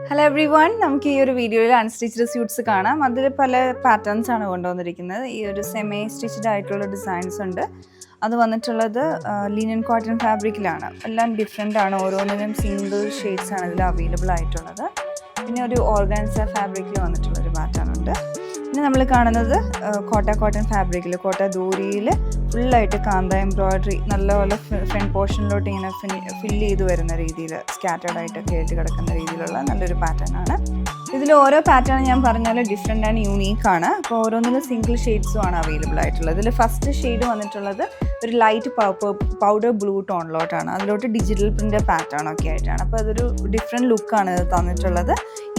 Hello every one, നമുക്ക് ഈ ഒരു വീഡിയോയിൽ അൺസ്റ്റിച്ച്ഡ് സ്യൂട്ട്സ് കാണാം. അതിൽ പല പാറ്റേൺസ് ആണ് കൊണ്ടുവന്നിരിക്കുന്നത്. ഈ ഒരു സെമി സ്റ്റിച്ച്ഡ് ആയിട്ടുള്ള ഡിസൈൻസ് ഉണ്ട്. അത് വന്നിട്ടുള്ളത് ലിനൻ കോട്ടൺ ഫാബ്രിക്കിലാണ്. എല്ലാം ഡിഫറെൻ്റ് ആണ്, ഓരോന്നിനും സിംഗിൾ ഷെയ്ഡ്സ് ആണ് ഇതിൽ അവൈലബിൾ ആയിട്ടുള്ളത്. പിന്നെ ഒരു ഓർഗാൻസ ഫാബ്രിക്കിൽ വന്നിട്ടുള്ളൊരു പാറ്റേൺ ഉണ്ട്. പിന്നെ നമ്മൾ കാണുന്നത് കോട്ടൺ ഫാബ്രിക്കിൽ ദൂരിയിൽ ഫുള്ളായിട്ട് കാന്ത എംബ്രോയ്ഡറി നല്ലപോലെ ഫ്രണ്ട് പോർഷനിലോട്ട് ഇങ്ങനെ ഫില്ല് ചെയ്ത് വരുന്ന രീതിയിൽ സ്കാറ്റേർഡ് ആയിട്ടൊക്കെ ആയിട്ട് കിടക്കുന്ന രീതിയിലുള്ള നല്ലൊരു പാറ്റേൺ ആണ്. ഇതിൽ ഓരോ പാറ്റേൺ ഞാൻ പറഞ്ഞാൽ ഡിഫറെൻ്റ് ആൻഡ് യൂണീക്കാണ്. അപ്പോൾ ഓരോന്നിലും സിംഗിൾ ഷെയ്ഡ്സും ആണ് അവൈലബിൾ ആയിട്ടുള്ളത്. ഇതിൽ ഫസ്റ്റ് ഷെയ്ഡ് വന്നിട്ടുള്ളത് ഒരു ലൈറ്റ് പൗഡർ ബ്ലൂ ടോണിലോട്ടാണ്. അതിലോട്ട് ഡിജിറ്റൽ പ്രിൻ്റ് പാറ്റേൺ ഒക്കെ ആയിട്ടാണ്. അപ്പോൾ അതൊരു ഡിഫറെൻറ്റ് ലുക്കാണ് ഇത് തന്നിട്ടുള്ളത്.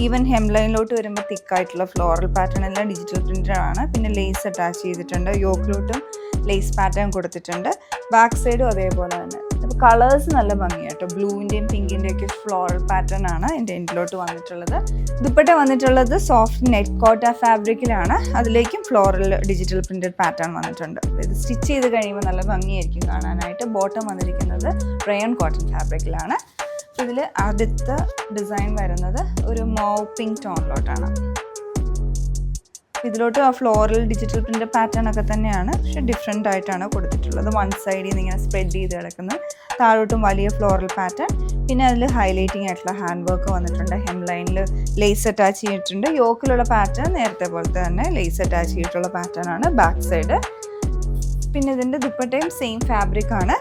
ഈവൻ ഹെംലൈനിലോട്ട് വരുമ്പോൾ തിക്കായിട്ടുള്ള ഫ്ലോറൽ പാറ്റേൺ എല്ലാം ഡിജിറ്റൽ പ്രിൻ്റഡ് ആണ്. പിന്നെ ലേസ് അറ്റാച്ച് ചെയ്തിട്ടുണ്ട്, യോക്കിലോട്ടും ലേസ് പാറ്റേൺ കൊടുത്തിട്ടുണ്ട്. ബാക്ക് സൈഡും അതേപോലെ തന്നെ. അപ്പോൾ കളേഴ്സ് നല്ല ഭംഗിയാട്ടോ, ബ്ലൂവിൻ്റെയും പിങ്കിൻ്റെയും ഒക്കെ ഫ്ലോറൽ പാറ്റേൺ ആണ് എൻ്റെ എൻഡിലോട്ട് വന്നിട്ടുള്ളത്. ദുപ്പട്ട വന്നിട്ടുള്ളത് സോഫ്റ്റ് നെറ്റ് കോട്ട ഫാബ്രിക്കിലാണ്. അതിലേക്കും ഫ്ലോറൽ ഡിജിറ്റൽ പ്രിൻ്റഡ് പാറ്റേൺ വന്നിട്ടുണ്ട്. ഇത് സ്റ്റിച്ച് ചെയ്ത് കഴിയുമ്പോൾ നല്ല ഭംഗിയായിരിക്കും കാണാനായിട്ട്. ബോട്ടം വന്നിരിക്കുന്നത് റയോൺ കോട്ടൺ ഫാബ്രിക്കിലാണ്. ഇതിൽ അടുത്ത ഡിസൈൻ വരുന്നത് ഒരു മൗ പിങ്ക് ടോണിലോട്ടാണ്. ഇതിലോട്ട് ആ ഫ്ലോറൽ ഡിജിറ്റൽ പ്രിൻ്റ് പാറ്റേൺ ഒക്കെ തന്നെയാണ്, പക്ഷെ ഡിഫറെൻ്റ് ആയിട്ടാണ് കൊടുത്തിട്ടുള്ളത്. വൺ സൈഡിൽ നിന്ന് ഇങ്ങനെ സ്പ്രെഡ് ചെയ്ത് കിടക്കുന്നത്, താഴോട്ടും വലിയ ഫ്ലോറൽ പാറ്റേൺ. പിന്നെ അതിൽ ഹൈലൈറ്റിംഗ് ആയിട്ടുള്ള ഹാൻഡ് വർക്ക് വന്നിട്ടുണ്ട്. ഹെം ലൈനിൽ ലേസ് അറ്റാച്ച് ചെയ്തിട്ടുണ്ട്. യോക്കിലുള്ള പാറ്റേൺ നേരത്തെ പോലത്തെ തന്നെ ലേസ് അറ്റാച്ച് ചെയ്തിട്ടുള്ള പാറ്റേൺ ആണ് ബാക്ക് സൈഡ്. പിന്നെ ഇതിൻ്റെ ദുപ്പട്ടയും സെയിം ഫാബ്രിക് ആണ്.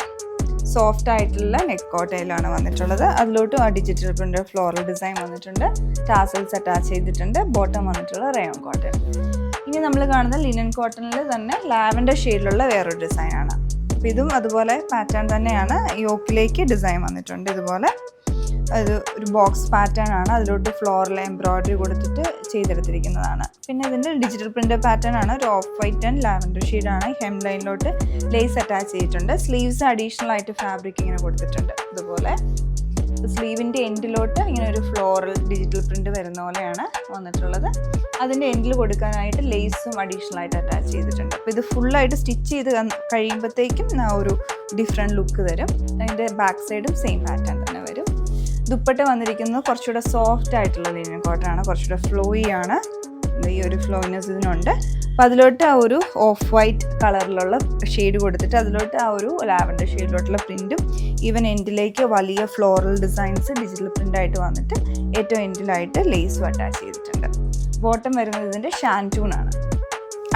സോഫ്റ്റ് ആയിട്ടുള്ള നെക്ക് കോട്ടയിലാണ് വന്നിട്ടുള്ളത്. അതിലോട്ടും ആ ഡിജിറ്റൽ പ്രിൻ്റ് ഫ്ലോറൽ ഡിസൈൻ വന്നിട്ടുണ്ട്. ടാസൽസ് അറ്റാച്ച് ചെയ്തിട്ടുണ്ട്. ബോട്ടം വന്നിട്ടുള്ള റയോൺ കോട്ടൺ. ഇനി നമ്മൾ കാണുന്ന ലിനൻ കോട്ടണിൽ തന്നെ ലാവൻഡർ ഷെയ്ഡിലുള്ള വേറൊരു ഡിസൈനാണ്. അപ്പോൾ ഇതും അതുപോലെ പാറ്റേൺ തന്നെയാണ്. യോക്കിലേക്ക് ഡിസൈൻ വന്നിട്ടുണ്ട്. ഇതുപോലെ ഒരു ബോക്സ് പാറ്റേൺ ആണ്. അതിലോട്ട് ഫ്ലോറൽ എംബ്രോയ്ഡറി കൊടുത്തിട്ട് ചെയ്തെടുത്തിരിക്കുന്നതാണ്. പിന്നെ ഇതിൻ്റെ ഡിജിറ്റൽ പ്രിൻ്റ് പാറ്റേൺ ആണ്. ഒരു ഓഫ് വൈറ്റ് ആൻഡ് ലാവൻഡർ ഷെയ്ഡാണ്. ഹെം ലൈനിലോട്ട് ലേസ് അറ്റാച്ച് ചെയ്തിട്ടുണ്ട്. സ്ലീവ്സ് അഡീഷണൽ ആയിട്ട് ഫാബ്രിക് ഇങ്ങനെ കൊടുത്തിട്ടുണ്ട്. ഇതുപോലെ സ്ലീവിൻ്റെ എൻഡിലോട്ട് ഇങ്ങനെ ഒരു ഫ്ലോറൽ ഡിജിറ്റൽ പ്രിൻ്റ് വരുന്ന പോലെയാണ് വന്നിട്ടുള്ളത്. അതിൻ്റെ എൻഡിൽ കൊടുക്കാനായിട്ട് ലേസും അഡീഷണൽ ആയിട്ട് അറ്റാച്ച് ചെയ്തിട്ടുണ്ട്. അപ്പോൾ ഇത് ഫുള്ളായിട്ട് സ്റ്റിച്ച് ചെയ്ത് കഴിയുമ്പോഴത്തേക്കും ഒരു ഡിഫറെൻറ്റ് ലുക്ക് തരും. അതിൻ്റെ ബാക്ക് സൈഡും സെയിം പാറ്റേൺ തന്നെ വരും. ദുപ്പട്ട വന്നിരിക്കുന്നത് കുറച്ചുകൂടെ സോഫ്റ്റ് ആയിട്ടുള്ള ലിനൻ കോട്ടൺ ആണ്. കുറച്ചുകൂടെ ഫ്ലോയി ആണ്. ഈ ഒരു ഫ്ലോയിനെസ് ഇതിനുണ്ട്. അപ്പോൾ അതിലോട്ട് ആ ഒരു ഓഫ് വൈറ്റ് കളറിലുള്ള ഷെയ്ഡ് കൊടുത്തിട്ട് അതിലോട്ട് ആ ഒരു ലാവൻഡർ ഷെയ്ഡിലോട്ടുള്ള പ്രിൻറ്റും ഈവൻ എൻഡിലേക്ക് വലിയ ഫ്ലോറൽ ഡിസൈൻസ് ഡിജിറ്റൽ പ്രിൻ്റായിട്ട് വന്നിട്ട് ഏറ്റവും എൻഡിലായിട്ട് ലേസും അറ്റാച്ച് ചെയ്തിട്ടുണ്ട്. ബോട്ടം വരുന്നത് ഇതിൻ്റെ ഷാൻറ്റൂണാണ്.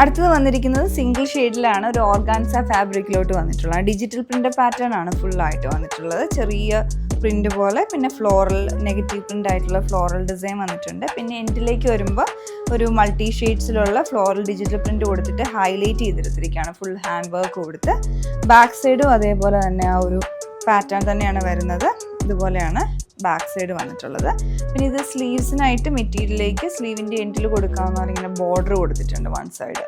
അടുത്തത് വന്നിരിക്കുന്നത് സിംഗിൾ ഷെയ്ഡിലാണ്. ഒരു ഓർഗാൻസ ഫാബ്രിക്കിലോട്ട് വന്നിട്ടുള്ളത് ഡിജിറ്റൽ പ്രിൻ്റ് പാറ്റേൺ ആണ് ഫുള്ളായിട്ട് വന്നിട്ടുള്ളത്. ചെറിയ പ്രിൻ്റ് പോലെ, പിന്നെ ഫ്ലോറൽ നെഗറ്റീവ് പ്രിൻ്റ് ആയിട്ടുള്ള ഫ്ലോറൽ ഡിസൈൻ വന്നിട്ടുണ്ട്. പിന്നെ എൻഡിലേക്ക് വരുമ്പോൾ ഒരു മൾട്ടി ഷെയ്ഡ്സിലുള്ള ഫ്ലോറൽ ഡിജിറ്റൽ പ്രിൻ്റ് കൊടുത്തിട്ട് ഹൈലൈറ്റ് ചെയ്തെടുത്തിരിക്കുകയാണ്. ഫുൾ ഹാൻഡ് വർക്ക് കൊടുത്ത്. ബാക്ക് സൈഡും അതേപോലെ തന്നെ ആ ഒരു പാറ്റേൺ തന്നെയാണ് വരുന്നത്. ഇതുപോലെയാണ് ബാക്ക് സൈഡ് വന്നിട്ടുള്ളത്. പിന്നെ ഇത് സ്ലീവ്സിനായിട്ട് മെറ്റീരിയലിലേക്ക് സ്ലീവിൻ്റെ എൻഡിൽ കൊടുക്കാമെന്ന് പറഞ്ഞാൽ ബോർഡർ കൊടുത്തിട്ടുണ്ട് വൺ സൈഡ്.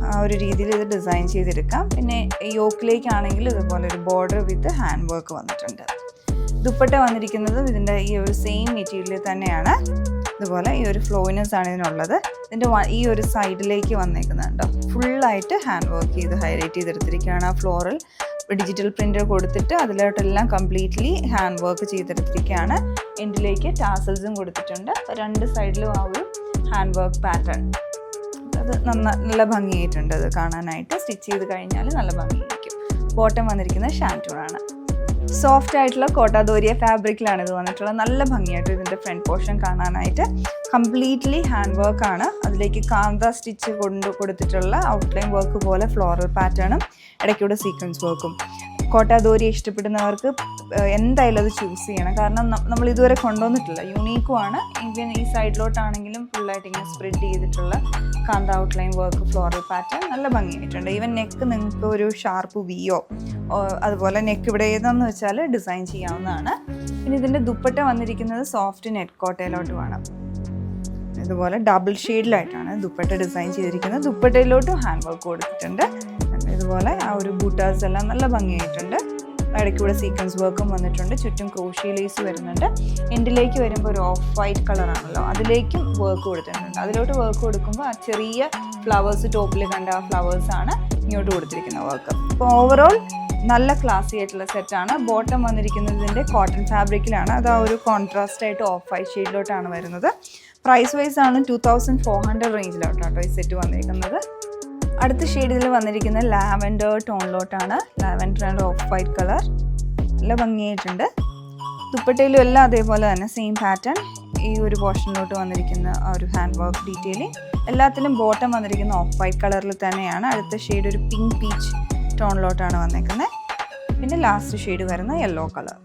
ആ ഒരു രീതിയിൽ ഇത് ഡിസൈൻ ചെയ്തെടുക്കാം. പിന്നെ യോക്കിലേക്കാണെങ്കിൽ ഇതുപോലെ ഒരു ബോർഡർ വിത്ത് ഹാൻഡ് വർക്ക് വന്നിട്ടുണ്ട്. ദുപ്പട്ട വന്നിരിക്കുന്നത് ഇതിൻ്റെ ഈ ഒരു സെയിം മെറ്റീരിയൽ തന്നെയാണ്. ഇതുപോലെ ഈ ഒരു ഫ്ലോയിനെസ് ആണ് ഇതിനുള്ളത്. ഇതിൻ്റെ ഈ ഒരു സൈഡിലേക്ക് വന്നേക്കുന്നുണ്ടോ, ഫുള്ളായിട്ട് ഹാൻഡ് വർക്ക് ചെയ്ത് ഹൈലൈറ്റ് ചെയ്തെടുത്തിരിക്കുകയാണ്. ആ ഫ്ലോറൽ ഡിജിറ്റൽ പ്രിൻ്റ് കൊടുത്തിട്ട് അതിലോട്ടെല്ലാം കംപ്ലീറ്റ്ലി ഹാൻഡ് വർക്ക് ചെയ്തെടുത്തിരിക്കുകയാണ്. എൻഡിലേക്ക് ടാസൽസും കൊടുത്തിട്ടുണ്ട്. രണ്ട് സൈഡിലും ആ ഒരു ഹാൻഡ് വർക്ക് പാറ്റേൺ അത് നല്ല ഭംഗിയായിട്ടുണ്ട്. അത് കാണാനായിട്ട് സ്റ്റിച്ച് ചെയ്ത് കഴിഞ്ഞാൽ നല്ല ഭംഗിയായിരിക്കും. ബോട്ടം വന്നിരിക്കുന്നത് ഷാൻറ്റൂണാണ്. സോഫ്റ്റ് ആയിട്ടുള്ള കോട്ടാദോരിയ ഫാബ്രിക്കിലാണ് ഇത് വന്നിട്ടുള്ളത്. നല്ല ഭംഗിയായിട്ട് ഇതിൻ്റെ ഫ്രണ്ട് പോർഷൻ കാണാനായിട്ട് കംപ്ലീറ്റ്ലി ഹാൻഡ് വർക്കാണ്. അതിലേക്ക് കാന്ത സ്റ്റിച്ച് കൊടുത്തിട്ടുള്ള ഔട്ട്ലൈൻ വർക്ക് പോലെ ഫ്ലോറൽ പാറ്റേണും ഇടയ്ക്കൂടെ സീക്വൻസ് വർക്കും. കോട്ടാദോരി ഇഷ്ടപ്പെടുന്നവർക്ക് എന്തായാലും അത് ചൂസ് ചെയ്യണം. കാരണം നമ്മൾ ഇതുവരെ കൊണ്ടുവന്നിട്ടില്ല, യൂണീക്കുമാണ്. ഈവൻ ഈ സൈഡിലോട്ടാണെങ്കിലും ഫുള്ളായിട്ട് ഇങ്ങനെ സ്പ്രെഡ് ചെയ്തിട്ടുള്ള കാന്ത ഔട്ട്ലൈൻ വർക്ക് ഫ്ലോറൽ പാറ്റേൺ നല്ല ഭംഗിയായിട്ടുണ്ട്. ഈവൻ നെക്ക് നിങ്ങൾക്ക് ഒരു ഷാർപ്പ് വിയോ അതുപോലെ നെക്ക് ഇവിടെ ഏതെന്ന് വെച്ചാൽ ഡിസൈൻ ചെയ്യാവുന്നതാണ്. പിന്നെ ഇതിൻ്റെ ദുപ്പട്ട വന്നിരിക്കുന്നത് സോഫ്റ്റ് നെറ്റ് കോട്ടയിലോട്ടുമാണ്. ഇതുപോലെ ഡബിൾ ഷെയ്ഡിലായിട്ടാണ് ദുപ്പട്ട ഡിസൈൻ ചെയ്തിരിക്കുന്നത്. ദുപ്പട്ടയിലോട്ടും ഹാൻഡ് വർക്ക് കൊടുത്തിട്ടുണ്ട്. ഇതുപോലെ ആ ഒരു ബൂട്ടാസ് എല്ലാം നല്ല ഭംഗിയായിട്ടുണ്ട്. ഇടയ്ക്കൂടെ സീക്വൻസ് വർക്കും വന്നിട്ടുണ്ട്. ചുറ്റും ക്രോഷി ലേസ് വരുന്നുണ്ട്. എൻഡിലേക്ക് വരുമ്പോൾ ഒരു ഓഫ് വൈറ്റ് കളറാണല്ലോ, അതിലേക്കും വർക്ക് കൊടുത്തിട്ടുണ്ട്. അതിലോട്ട് വർക്ക് കൊടുക്കുമ്പോൾ ആ ചെറിയ ഫ്ലവേഴ്സ് ടോപ്പിൽ കണ്ട ആ ഫ്ലവേഴ്സാണ് ഇങ്ങോട്ട് കൊടുത്തിരിക്കുന്ന വർക്ക്. അപ്പോൾ ഓവറോൾ നല്ല ക്ലാസി ആയിട്ടുള്ള സെറ്റാണ്. ബോട്ടം വന്നിരിക്കുന്നതിൻ്റെ കോട്ടൺ ഫാബ്രിക്കിലാണ്. അത് ആ ഒരു കോൺട്രാസ്റ്റ് ആയിട്ട് ഓഫ് വൈറ്റ് ഷെയ്ഡിലോട്ടാണ് വരുന്നത്. പ്രൈസ് വൈസ് ആണ് 2400 റേഞ്ചിലോട്ടാട്ടോ ഈ സെറ്റ് വന്നിരിക്കുന്നത്. അടുത്ത ഷെയ്ഡിൽ വന്നിരിക്കുന്ന ലാവൻഡർ ടോണിലോട്ടാണ്. Lavender and off white colour നല്ല ഭംഗിയായിട്ടുണ്ട്. ദുപ്പട്ടയിലും എല്ലാം അതേപോലെ തന്നെ സെയിം പാറ്റേൺ. ഈ ഒരു പോർഷനിലോട്ട് വന്നിരിക്കുന്ന ആ ഒരു ഹാൻഡ് വർക്ക് ഡീറ്റെയിലിംഗ്. എല്ലാത്തിലും ബോട്ടം വന്നിരിക്കുന്ന ഓഫ് വൈറ്റ് കളറിൽ തന്നെയാണ്. അടുത്ത ഷെയ്ഡ് ഒരു പിങ്ക് പീച്ച് ടോണിലോട്ടാണ് വന്നേക്കുന്നത്. പിന്നെ ലാസ്റ്റ് ഷെയ്ഡ് വരുന്ന യെല്ലോ കളർ.